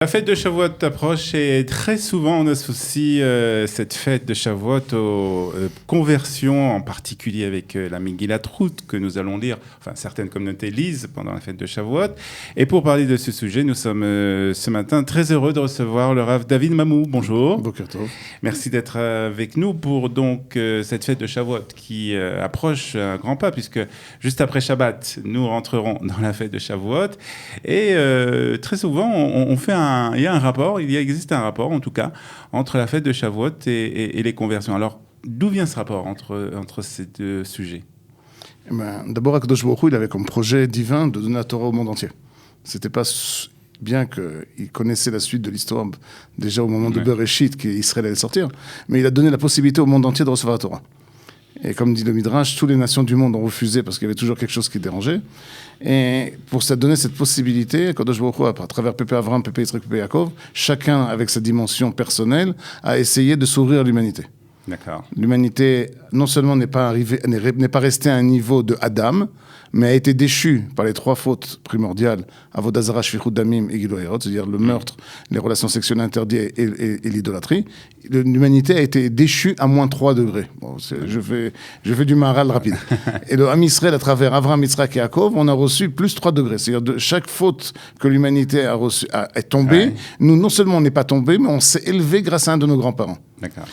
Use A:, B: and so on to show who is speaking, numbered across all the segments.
A: La fête de Shavuot approche et très souvent on associe cette fête de Shavuot aux conversions, en particulier avec la Megillat Ruth que nous allons lire, enfin certaines communautés lisent pendant la fête de Shavuot. Et pour parler de ce sujet, nous sommes ce matin très heureux de recevoir le Rav David Mamou. Bonjour.
B: Bonjour.
A: Merci d'être avec nous pour donc cette fête de Shavuot qui approche à grands pas, puisque juste après Shabbat, nous rentrerons dans la fête de Shavuot. Et très souvent, il existe un rapport en tout cas entre la fête de Shavuot et les conversions. Alors, d'où vient ce rapport entre ces deux sujets?
B: D'abord, Akadosh Baruch Hu, il avait comme projet divin de donner la Torah au monde entier. C'était pas bien qu'il connaissait la suite de l'histoire déjà au moment de Bereshit qu'Israël allait sortir, mais il a donné la possibilité au monde entier de recevoir la Torah. Et comme dit le Midrash, toutes les nations du monde ont refusé parce qu'il y avait toujours quelque chose qui dérangeait. Et pour ça donner cette possibilité, Kadosh Baruch Hu, à travers Pépé Avram, Pépé Yitzhak, Pépé Yaakov, chacun avec sa dimension personnelle a essayé de s'ouvrir à l'humanité.
A: D'accord.
B: L'humanité non seulement n'est pas restée à un niveau de Adam, mais a été déchue par les trois fautes primordiales, Avodah Zara, Shfichut Damim et Gilui Arayot, c'est-à-dire le meurtre, les relations sexuelles interdites et l'idolâtrie. L'humanité a été déchue à moins 3 degrés. Bon, je fais du maral rapide. Et le Ham Israël, à travers Avram, Yitzhak et Yaakov, on a reçu plus 3 degrés. C'est-à-dire de chaque faute que l'humanité est tombée, nous, non seulement on n'est pas tombé, mais on s'est élevé grâce à un de nos grands-parents.
A: D'accord.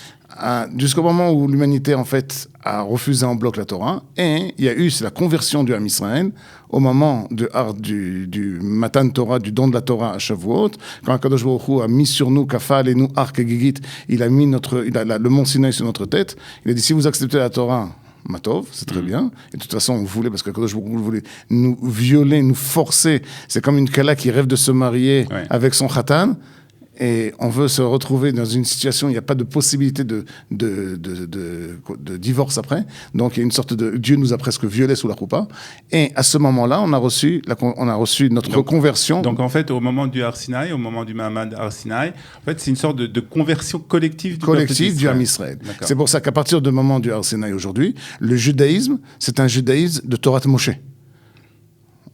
B: Jusqu'au moment où l'humanité, en fait, a refusé en bloc la Torah, et il y a eu la conversion du Ham Israël au moment du Matan Torah, du don de la Torah à Shavuot, quand Akadosh Baruch Hu a mis sur nous, Kafal et nous, Ark et Gigit, il a mis le mont Sinaï sur notre tête, il a dit, si vous acceptez la Torah, Matov, c'est très bien. Et de toute façon, on voulait, parce que Kadosh Baruch Hu voulait nous violer, nous forcer. C'est comme une kala qui rêve de se marier avec son khatan. Et on veut se retrouver dans une situation où il n'y a pas de possibilité de divorce après. Donc, il y a une sorte de... Dieu nous a presque violés sous la roupa. Et à ce moment-là, on a reçu notre conversion.
A: Donc, en fait, au moment du Har Sinaï, au moment du Mahamad Har Sinaï, en fait, c'est une sorte de conversion collective
B: du Ham Israël. C'est pour ça qu'à partir du moment du Har Sinaï aujourd'hui, le judaïsme, c'est un judaïsme de Torah Moshe.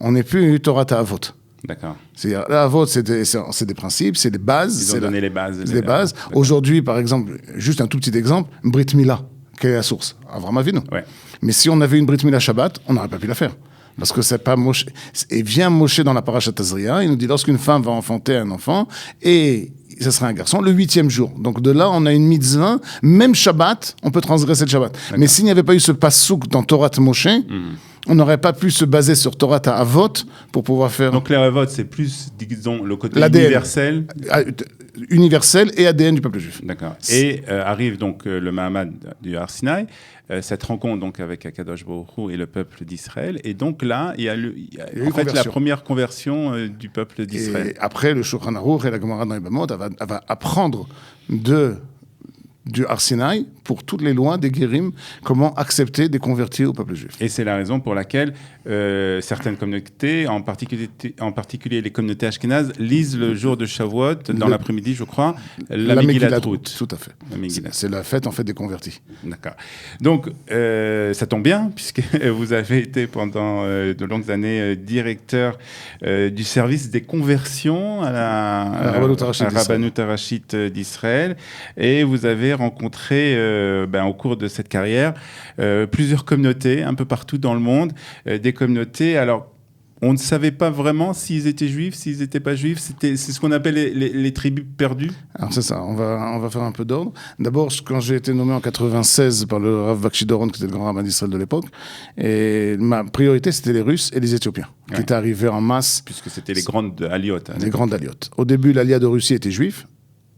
B: On n'est plus Torah Avot.
A: D'accord.
B: C'est-à-dire, la vôtre, c'est des principes, c'est des bases.
A: Ils ont donné les bases.
B: C'est des bases. Aujourd'hui, par exemple, juste un tout petit exemple, Brit Mila, quelle est la source? Avram Avinu.
A: Ouais.
B: Mais si on avait une Brit Mila Shabbat, on n'aurait pas pu la faire. Parce que c'est pas Moshe. Et vient Moshe dans la parashat Tazria, il nous dit, lorsqu'une femme va enfanter un enfant, et ce sera un garçon, le 8e jour. Donc de là, on a une mitzvah, même Shabbat, on peut transgresser le Shabbat. D'accord. Mais s'il n'y avait pas eu ce passouk dans Torah Moshe, on n'aurait pas pu se baser sur Torah Avot pour pouvoir faire...
A: Donc les Avot, c'est plus, disons, le côté universel.
B: Universel et ADN du peuple juif.
A: D'accord. Et arrive donc le Mahamad du Har Sinaï, cette rencontre donc avec Akadosh Baruch Hu et le peuple d'Israël. Et donc là, il y a en fait la première conversion du peuple d'Israël.
B: Et après, le Shulchan Aruch et la Gemara dans les Bamot, elle va apprendre du Har Sinaï pour toutes les lois des Guérim, comment accepter des convertis au peuple juif.
A: Et c'est la raison pour laquelle certaines communautés, en particulier les communautés ashkénazes, lisent le jour de Shavuot, dans l'après-midi, je crois, la Megillat Ruth.
B: Tout à fait. C'est la fête, en fait, des convertis.
A: D'accord. Donc, ça tombe bien, puisque vous avez été pendant de longues années directeur du service des conversions à la Rabbanut Harashit d'Israël, et vous avez rencontré au cours de cette carrière plusieurs communautés un peu partout dans le monde, des communautés. Alors, on ne savait pas vraiment s'ils étaient juifs, s'ils n'étaient pas juifs. C'est ce qu'on appelle les tribus perdues.
B: Alors c'est ça, on va faire un peu d'ordre. D'abord, quand j'ai été nommé en 96 par le Rav Bakshi Doron, qui était le grand rabbin d'Israël de l'époque, et ma priorité, c'était les Russes et les Éthiopiens, qui étaient arrivés en masse.
A: Puisque c'était les grandes aliotes.
B: Les grandes aliotes. Au début, l'alia de Russie était juif.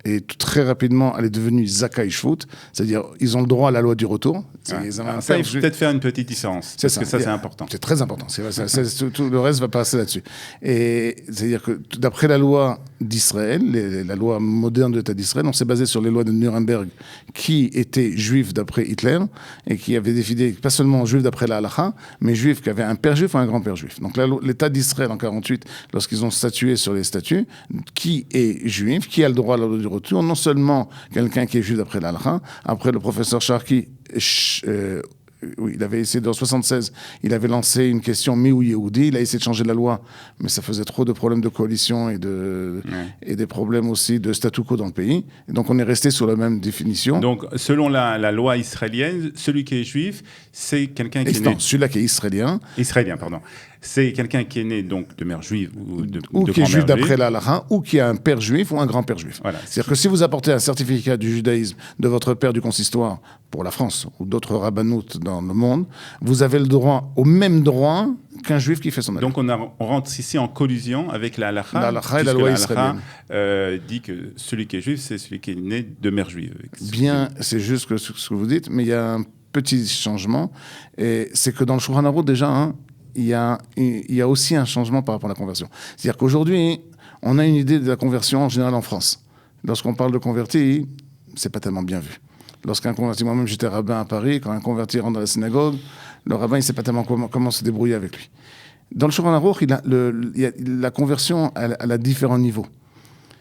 B: Et très rapidement, elle est devenue Zakai Shvut, c'est-à-dire ils ont le droit à la loi du retour.
A: Ça, il faut peut-être faire une petite différence, parce que ça, c'est important.
B: C'est très important, tout le reste va passer là-dessus. Et c'est-à-dire que d'après la loi d'Israël, la loi moderne de l'État d'Israël, on s'est basé sur les lois de Nuremberg, qui étaient juifs d'après Hitler, et qui avaient décidé, pas seulement juifs d'après la halakha, mais juifs qui avaient un père juif ou un grand-père juif. Donc l'État d'Israël, en 1948, lorsqu'ils ont statué sur les statuts, qui est juif, qui a le droit à la loi du retour, non seulement quelqu'un qui est juif d'après l'Allah, après le professeur Sharkey oui, il avait essayé, en 1976, il avait lancé une question Miou Yehoudi, il a essayé de changer la loi, mais ça faisait trop de problèmes de coalition et des problèmes aussi de statu quo dans le pays. Et donc on est resté sur la même définition.
A: Donc selon la loi israélienne, celui qui est juif, c'est quelqu'un qui est né...
B: Celui-là qui est israélien.
A: Israélien, pardon. C'est quelqu'un qui est né donc de mère juive
B: ou qui est juif d'après la halakha, ou qui a un père juif ou un grand-père juif.
A: Voilà.
B: C'est-à-dire que si vous apportez un certificat du judaïsme de votre père du consistoire pour la France ou d'autres rabbanoutes dans le monde, vous avez le droit, au même droit qu'un juif qui fait son
A: Donc on rentre ici en collusion avec la halakha.
B: La halakha et la loi israélienne.
A: Dit que celui qui est juif, c'est celui qui est né de mère juive.
B: Bien, c'est juste ce que vous dites, mais il y a un petit changement, et c'est que dans le Shulchan Aruch déjà, il y a aussi un changement par rapport à la conversion. C'est-à-dire qu'aujourd'hui, on a une idée de la conversion en général en France. Lorsqu'on parle de converti, c'est pas tellement bien vu. Lorsqu'un converti, moi-même j'étais rabbin à Paris, quand un converti rentre dans la synagogue, le rabbin il sait pas tellement comment se débrouiller avec lui. Dans le Shulchan Aruch, la conversion elle a différents niveaux.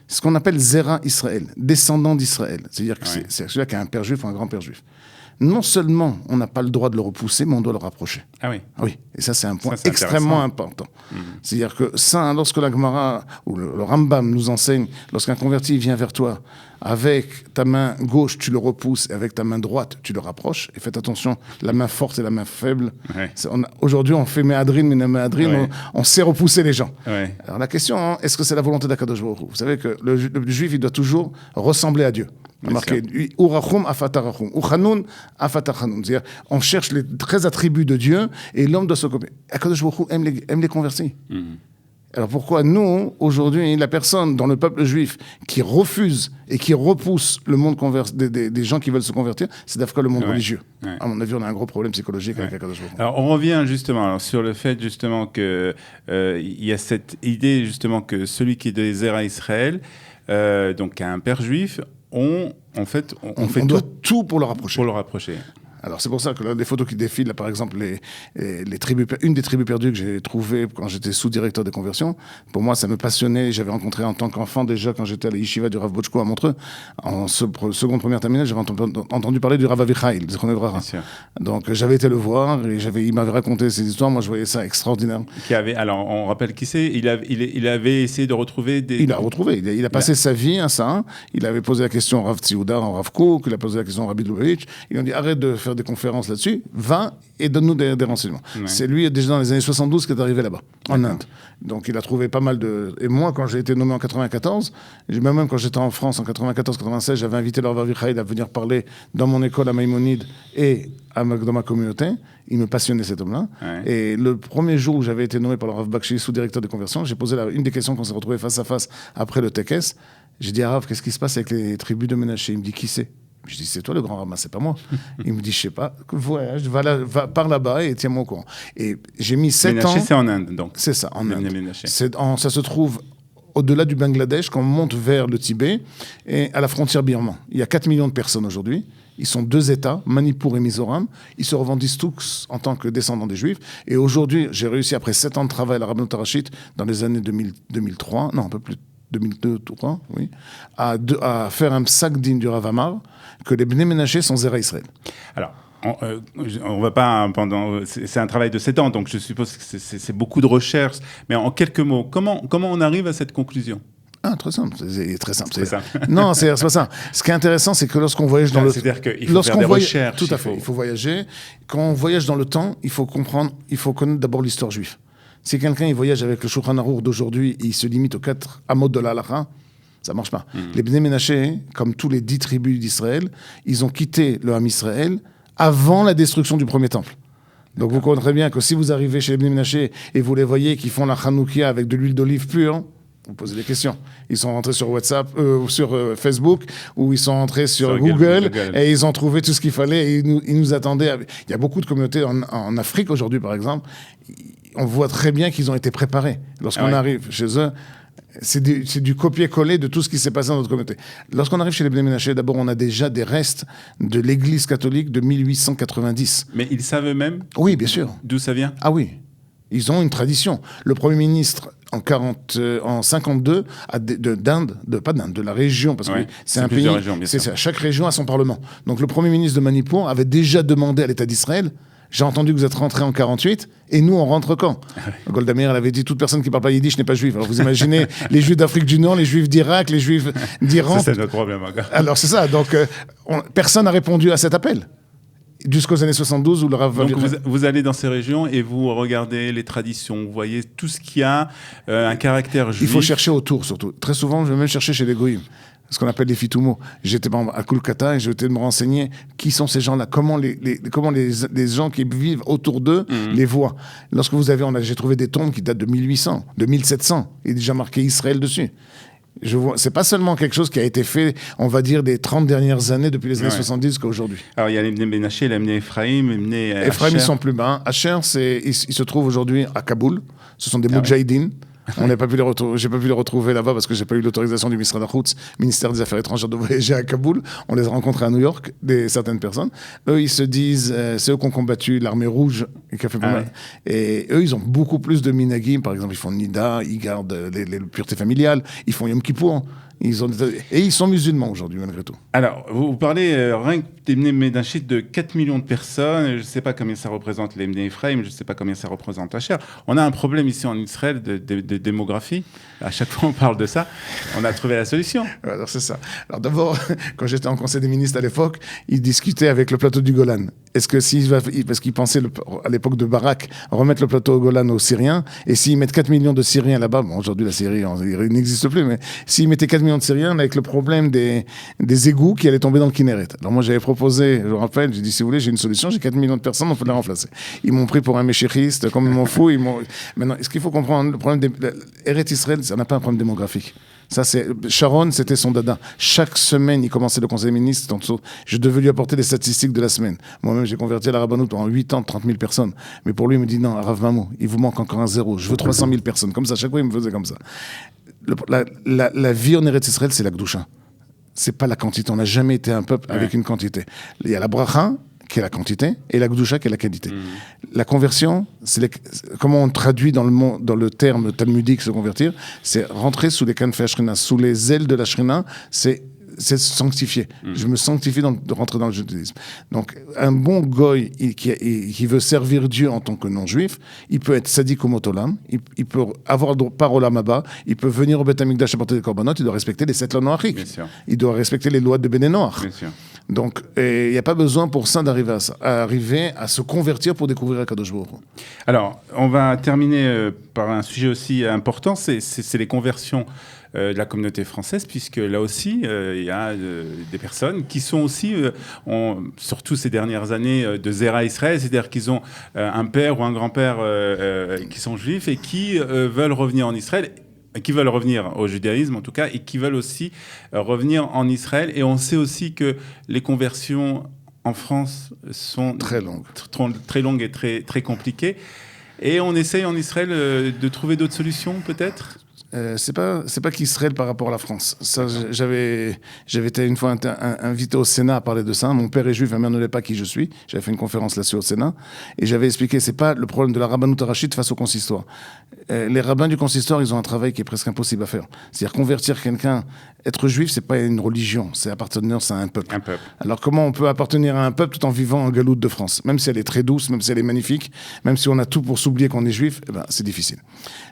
B: Ce qu'on appelle Zera Israël, descendant d'Israël. C'est-à-dire que c'est celui-là qui a un père juif ou un grand-père juif. Non seulement on n'a pas le droit de le repousser, mais on doit le rapprocher.
A: Ah oui.
B: Oui, et ça c'est un point extrêmement important. C'est-à-dire que ça, lorsque la Gemara ou le Rambam nous enseigne, lorsqu'un converti vient vers toi, avec ta main gauche tu le repousses, et avec ta main droite tu le rapproches, et faites attention, la main forte et la main faible. Ouais. Aujourd'hui on fait Méhadrin, on sait repousser les gens. Ouais. Alors la question, est-ce que c'est la volonté d'Akadosh Baruch Hu ? Vous savez que le juif il doit toujours ressembler à Dieu. Marqué Urachum afatarachum, Uchanun afatachanun. C'est-à-dire, on cherche les 13 attributs de Dieu et l'homme doit se copier. Akadosh Baruch Hu aime les convertis. Alors pourquoi nous, aujourd'hui, la personne dans le peuple juif qui refuse et qui repousse le monde des gens qui veulent se convertir, c'est d'abord le monde religieux. Ouais. À mon avis, on a un gros problème psychologique avec Akadosh Baruch Hu.
A: Alors on revient justement sur le fait justement que y a cette idée justement que celui qui est de Zera Israël, donc a un père juif, on
B: doit tout pour le rapprocher.
A: Pour le rapprocher.
B: Alors c'est pour ça que là, les photos qui défilent, là, par exemple, une des tribus perdues que j'ai trouvées quand j'étais sous-directeur des conversions, pour moi ça me passionnait. J'avais rencontré en tant qu'enfant déjà quand j'étais à la yeshiva du Rav Bochko à Montreux, en seconde première terminale, j'avais entendu parler du Rav Avichaï, le Zichrono Livracha. Donc j'avais été le voir et il m'avait raconté ces histoires. Moi je voyais ça extraordinaire.
A: Alors on rappelle qui c'est. Il avait essayé de retrouver des.
B: Il a retrouvé. Il a passé sa vie à ça. Il avait posé la question au Rav Tzioudar, au Rav Kook. Il a posé la question au Rabbi Lubavitch. Ils ont dit arrête de faire des conférences là-dessus, va et donne-nous des renseignements. Ouais. C'est lui, déjà dans les années 72, qui est arrivé là-bas, en Inde. Donc il a trouvé pas mal de... Et moi, quand j'ai été nommé en 94, même quand j'étais en France en 94-96, j'avais invité le Rav Avichaï à venir parler dans mon école à Maïmonide et dans ma communauté. Il me passionnait, cet homme-là. Ouais. Et le premier jour où j'avais été nommé par le Rav Bakshi, sous-directeur des conversions, j'ai posé une des questions qu'on s'est retrouvés face à face après le Tekes. J'ai dit à Rav, qu'est-ce qui se passe avec les tribus de Ménaché ? Il me dit, qui c'est ? Je dis, c'est toi le grand rabbin, c'est pas moi. Il me dit, je sais pas, voyage, va par là-bas et tiens-moi au courant. Et j'ai mis 7 ans...
A: Ménaché, c'est en Inde, donc.
B: C'est ça, en Inde. Ça se trouve au-delà du Bangladesh, quand on monte vers le Tibet, et à la frontière birmane. Il y a 4 millions de personnes aujourd'hui. Ils sont 2 États, Manipur et Mizoram. Ils se revendiquent tous en tant que descendants des Juifs. Et aujourd'hui, j'ai réussi, après 7 ans de travail à la Rabbanout Harashit, dans les années 2003, non, un peu plus, 2002, oui, à faire un psak din du Rav Amar, que les Bnei Ménaché sont Zera Israël.
A: Alors, on va pas c'est un travail de 7 ans, donc je suppose que c'est beaucoup de recherches. Mais en quelques mots, comment on arrive à cette conclusion ?
B: Très simple, c'est très simple. Non, c'est pas ça. Ce qui est intéressant, c'est que lorsqu'on voyage dans
A: c'est-à-dire qu'il faut faire des recherches.
B: Tout à fait, il faut voyager. Quand on voyage dans le temps, il faut connaître d'abord l'histoire juive. Si quelqu'un il voyage avec le Shulchan Aruch d'aujourd'hui et il se limite aux 4 amot de la halakha, ça marche pas. Les Bnei Ménaché, comme tous les 10 tribus d'Israël, ils ont quitté le Ham Israël avant la destruction du premier temple. Donc vous comprenez bien que si vous arrivez chez les Bnei Ménaché et vous les voyez qui font la Hanoukia avec de l'huile d'olive pure, vous posez des questions. Ils sont rentrés sur WhatsApp, sur Facebook, ou ils sont rentrés sur Google, et ils ont trouvé tout ce qu'il fallait, et ils nous attendaient. Il y a beaucoup de communautés en Afrique aujourd'hui, par exemple. On voit très bien qu'ils ont été préparés. Lorsqu'on arrive chez eux, c'est du copier-coller de tout ce qui s'est passé dans notre communauté. Lorsqu'on arrive chez les Bnei Ménaché, d'abord, on a déjà des restes de l'Église catholique de 1890.
A: Mais ils savent eux-mêmes ?
B: Oui, bien sûr.
A: D'où ça vient ?
B: Ah oui. Ils ont une tradition. Le Premier ministre en 52 de la région, parce que c'est un pays, chaque région a son parlement. Donc le Premier ministre de Manipur avait déjà demandé à l'État d'Israël, j'ai entendu que vous êtes rentré en 48, et nous, on rentre quand? Golda Meir, elle avait dit, toute personne qui parle pas yiddish n'est pas juive. Alors vous imaginez les juifs d'Afrique du Nord, les juifs d'Irak, les juifs d'Iran.
A: C'est notre problème.
B: Alors c'est ça, donc personne n'a répondu à cet appel. Jusqu'aux années 72 où le Rav...
A: Donc vous allez dans ces régions et vous regardez les traditions, vous voyez tout ce qui a un caractère juif.
B: Il faut chercher autour surtout. Très souvent, je vais même chercher chez les goïms, ce qu'on appelle les fitoumo. J'étais à Kolkata et j'étais de me renseigner qui sont ces gens-là, comment les gens qui vivent autour d'eux les voient. Lorsque vous avez, j'ai trouvé des tombes qui datent de 1800, de 1700, il est déjà marqué Israël dessus. C'est pas seulement quelque chose qui a été fait, on va dire, des 30 dernières années, depuis les années 70 jusqu'à aujourd'hui.
A: Alors, il y a l'Emné Benaché, l'Emné Ephraim, l'Emné Asher.
B: Ephraim, ils sont plus bas. Asher, il se trouve aujourd'hui à Kaboul. Ce sont des Moudjahidines. On n'a pas pu les retrouver. J'ai pas pu les retrouver là-bas parce que j'ai pas eu l'autorisation du ministère des Affaires étrangères, de voyager à Kaboul. On les a rencontrés à New York, certaines personnes. Eux, ils se disent, c'est eux qui ont combattu l'armée rouge et qui a fait pas mal. Et eux, ils ont beaucoup plus de minagim. Par exemple, ils font Nida, ils gardent les puretés familiales, ils font Yom Kippour. Et ils sont musulmans aujourd'hui, malgré tout.
A: Alors, vous parlez rien que d'Emné Médaché de 4 millions de personnes. Je ne sais pas combien ça représente l'Emné Ephraim, je ne sais pas combien ça représente Asher. On a un problème ici en Israël de démographie. À chaque fois, on parle de ça. On a trouvé la solution.
B: Alors, c'est ça. Alors, d'abord, quand j'étais en Conseil des ministres à l'époque, ils discutaient avec le plateau du Golan. Est-ce que parce qu'ils pensaient à l'époque de Barak remettre le plateau au Golan aux Syriens, et s'ils mettent 4 millions de Syriens là-bas, bon, aujourd'hui la Syrie n'existe plus, mais s'ils mettaient 4 millions de Syriens avec le problème des égouts qui allaient tomber dans le Kinneret. Alors moi j'avais proposé, je me rappelle, j'ai dit si vous voulez j'ai une solution, j'ai 4 millions de personnes, on peut les remplacer. Ils m'ont pris pour un méchériste, comme ils m'en foutent. Maintenant, ce qu'il faut comprendre, le problème Eretz Israël, ça n'a pas un problème démographique. Ça, Sharon, c'était son dada. Chaque semaine, il commençait le conseil des ministres. Je devais lui apporter les statistiques de la semaine. Moi-même, j'ai converti à la Rabbanout en 8 ans, 30 000 personnes. Mais pour lui, il me dit non, Rav Mamou, il vous manque encore un zéro. Je veux 300 000 personnes. Comme ça, chaque fois, il me faisait comme ça. La vie en Eretz Israël, c'est la Gdusha. C'est pas la quantité. On n'a jamais été un peuple avec une quantité. Il y a la bracha, qui est la quantité, et la Gdusha, qui est la qualité. La conversion, comment on traduit dans le terme talmudique se convertir, c'est rentrer sous les canfes Shrina, sous les ailes de la Shrina, c'est sanctifié. Je me sanctifie de rentrer dans le judaïsme. Donc, un bon goy qui veut servir Dieu en tant que non-juif, il peut être sadique au motolam, il peut avoir part au lamaba, il peut venir au Beth Amikdash apporter des korbanot, il doit respecter les 7 lois noachiques. Il doit respecter les lois de Béné Noach. Donc, il n'y a pas besoin pour ça d'arriver à se convertir pour découvrir Akadosh Baruch Hu.
A: Alors, on va terminer par un sujet aussi important, c'est les conversions de la communauté française, puisque là aussi, il y a des personnes qui sont aussi, surtout ces dernières années, de Zera Israël, c'est-à-dire qu'ils ont un père ou un grand-père qui sont juifs et qui veulent revenir en Israël, qui veulent revenir au judaïsme en tout cas, et qui veulent aussi revenir en Israël. Et on sait aussi que les conversions en France sont
B: très longues,
A: très longues et très, très compliquées. Et on essaye en Israël de trouver d'autres solutions, peut-être ?
B: C'est pas qu'Israël par rapport à la France. Ça, j'avais été une fois invité au Sénat à parler de ça. Mon père est juif, ma mère ne l'est pas qui je suis. J'avais fait une conférence là-dessus au Sénat. Et j'avais expliqué, c'est pas le problème de la rabbanout arachide face au consistoire. Les rabbins du consistoire, ils ont un travail qui est presque impossible à faire. C'est-à-dire convertir quelqu'un, être juif, c'est pas une religion, c'est appartenir à un peuple. Alors comment on peut appartenir à un peuple tout en vivant en galoute de France? Même si elle est très douce, même si elle est magnifique, même si on a tout pour s'oublier qu'on est juif, c'est difficile.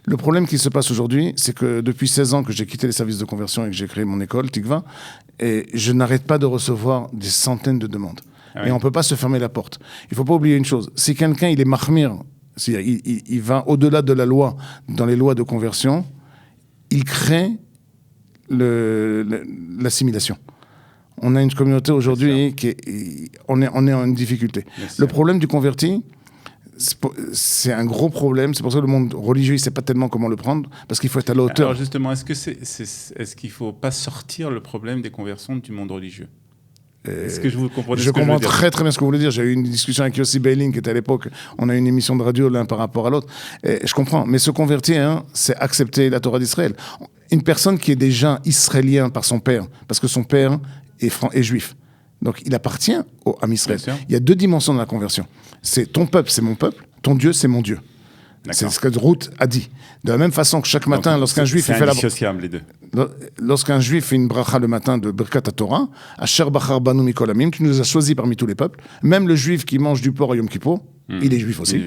B: Le problème qui se passe aujourd'hui, c'est que depuis 16 ans que j'ai quitté les services de conversion et que j'ai créé mon école, Tikva, et je n'arrête pas de recevoir des centaines de demandes. Et on ne peut pas se fermer la porte. Il ne faut pas oublier une chose, si quelqu'un il est mahmir, c'est-à-dire il va au-delà de la loi, dans les lois de conversion, il crée l'assimilation. On a une communauté aujourd'hui on est en difficulté. Le problème du converti, c'est un gros problème. C'est pour ça que le monde religieux, il ne sait pas tellement comment le prendre, parce qu'il faut être à la hauteur.
A: Alors justement, est-ce qu'il ne faut pas sortir le problème des conversions du monde religieux ? Est-ce que vous comprenez
B: je comprends très très bien ce que vous voulez dire. J'ai eu une discussion avec Yossi Beiling, qui était à l'époque, on a eu une émission de radio l'un par rapport à l'autre. Et je comprends, mais se convertir, c'est accepter la Torah d'Israël. Une personne qui est déjà israélien par son père, parce que son père est juif. Donc, il appartient à Israël. Il y a 2 dimensions de la conversion. C'est ton peuple, c'est mon peuple. Ton Dieu, c'est mon Dieu. C'est ce que Ruth a dit. De la même façon que chaque matin, lorsqu'un juif
A: fait la bracha, les deux.
B: Lorsqu'un juif fait une bracha le matin de Birkat Torah, Asher Bachar Banu Mikol Amim, tu nous as choisis parmi tous les peuples. Même le juif qui mange du porc à Yom Kippour, il est juif aussi.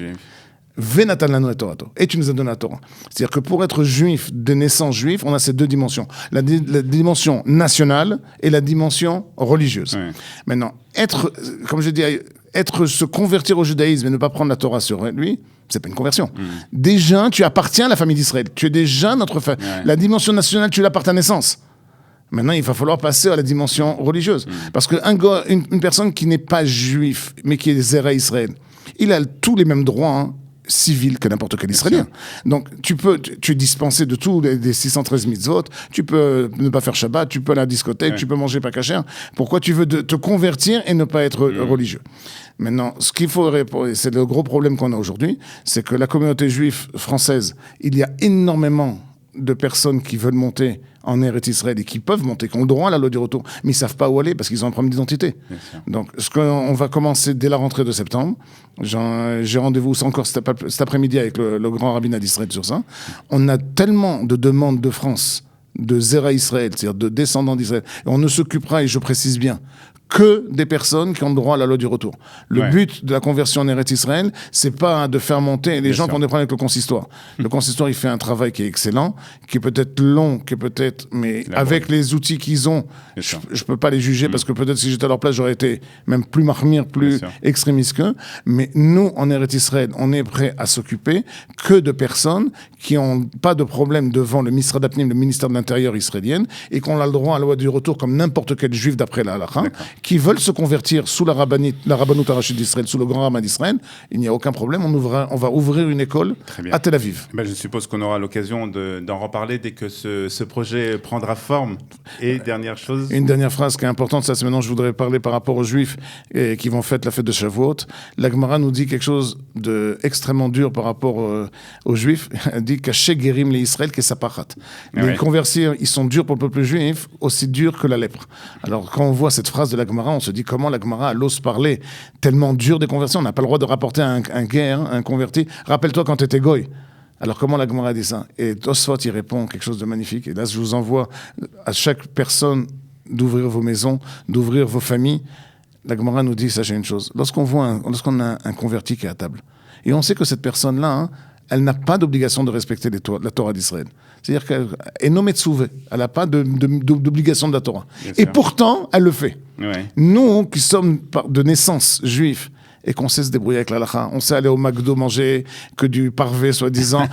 B: Venatan lanu et Torato. Et tu nous as donné la Torah. C'est-à-dire que pour être juif, de naissance juif, on a ces deux dimensions. La dimension nationale et la dimension religieuse. Oui. Maintenant, comme je dis, se convertir au judaïsme et ne pas prendre la Torah sur lui, c'est pas une conversion. Déjà, tu appartiens à la famille d'Israël. Tu es déjà notre famille. Ouais. La dimension nationale, tu l'as par ta naissance. Maintenant, il va falloir passer à la dimension religieuse. Parce qu'une personne qui n'est pas juif, mais qui est Zera Israël, il a tous les mêmes droits civils que n'importe quel Israélien. Donc, tu es dispensé de tous les 613 mitzvot, tu peux ne pas faire Shabbat, tu peux aller à la discothèque, tu peux manger pas kasher. Pourquoi tu veux te convertir et ne pas être religieux? Maintenant, ce qu'il faut répondre, c'est le gros problème qu'on a aujourd'hui, c'est que la communauté juive française, il y a énormément de personnes qui veulent monter en Eretz Israël et qui peuvent monter, qui ont le droit à la loi du retour, mais ils ne savent pas où aller parce qu'ils ont un problème d'identité. Donc, on va commencer dès la rentrée de septembre. J'ai rendez-vous encore cet après-midi avec le grand rabbinat d'Israël sur ça. On a tellement de demandes de France, de Zera Israël, c'est-à-dire de descendants d'Israël. Et on ne s'occupera, et je précise bien, que des personnes qui ont le droit à la loi du retour. Le but de la conversion en Eretz Israël, c'est pas de faire monter les gens qui ont des problèmes avec le consistoire. Le consistoire, il fait un travail qui est excellent, qui est peut-être long, mais avec les outils qu'ils ont, je peux pas les juger parce que peut-être si j'étais à leur place, j'aurais été même plus marmire, plus extrémiste qu'eux. Mais nous, en Eretz Israël, on est prêt à s'occuper que de personnes qui ont pas de problème devant le Misrad Apnim, le ministère de l'Intérieur israélien, et qu'on a le droit à la loi du retour comme n'importe quel juif d'après la halakha, qui veulent se convertir sous la Rabbanout Arachide d'Israël, sous le grand rabbin d'Israël. Il n'y a aucun problème, on va ouvrir une école à Tel Aviv.
A: Je suppose qu'on aura l'occasion d'en reparler dès que ce projet prendra forme. Et dernière chose...
B: Une dernière phrase qui est importante, ça c'est maintenant je voudrais parler par rapport aux Juifs qui vont fêter la fête de Shavuot. La Gemara nous dit quelque chose d'extrêmement dur par rapport aux Juifs. Elle dit qu'Haché Gerim les Israël que Sapachat. Les convertir, ils sont durs pour le peuple juif, aussi durs que la lèpre. Alors quand on voit cette phrase de la Gemara, on se dit comment la Gemara ose parler tellement dur des conversions. On n'a pas le droit de rapporter un guerre, un converti. Rappelle-toi quand tu étais goy. Alors comment la Gemara dit ça? Et Tosfot y répond quelque chose de magnifique. Et là, je vous envoie à chaque personne d'ouvrir vos maisons, d'ouvrir vos familles. La Gemara nous dit, sachez une chose, lorsqu'on a un converti qui est à table, et on sait que cette personne-là, elle n'a pas d'obligation de respecter la Torah d'Israël. C'est-à-dire qu'elle est nommée Tsouvé. Elle n'a pas d'obligation de la Torah. Et pourtant, elle le fait. Ouais. Nous, qui sommes de naissance juifs, et qu'on sait se débrouiller avec l'halakha, on sait aller au McDo manger que du parvé, soi-disant.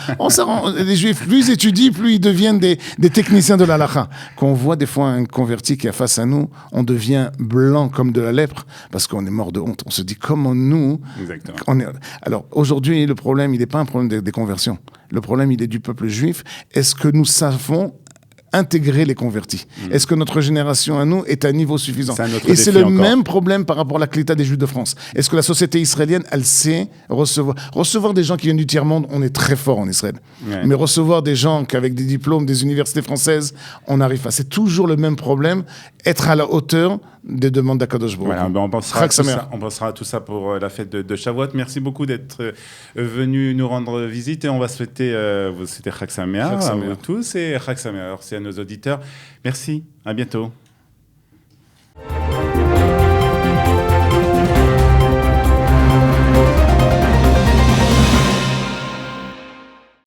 B: Les juifs, plus ils étudient, plus ils deviennent des techniciens de l'halakha. Quand on voit des fois un converti qui est face à nous, on devient blanc comme de la lèpre, parce qu'on est mort de honte. On se dit, comment nous... Exactement. Alors, aujourd'hui, le problème, il n'est pas un problème des conversions. Le problème, il est du peuple juif. Est-ce que nous savons intégrer les convertis? Est-ce que notre génération à nous est à un niveau suffisant? Et c'est le même problème par rapport à la Klita des Juifs de France. Est-ce que la société israélienne, elle sait recevoir des gens qui viennent du tiers-monde? On est très fort en Israël. Ouais. Mais recevoir des gens avec des diplômes des universités françaises, on n'arrive pas. C'est toujours le même problème. Être à la hauteur des demandes d'Akadosh Baruch Hu.
A: Voilà, on pensera à tout ça pour la fête de Shavuot. Merci beaucoup d'être venu nous rendre visite et on va souhaiter Chag Sameach à vous tous et Chag Sameach à nos auditeurs. Merci, à bientôt.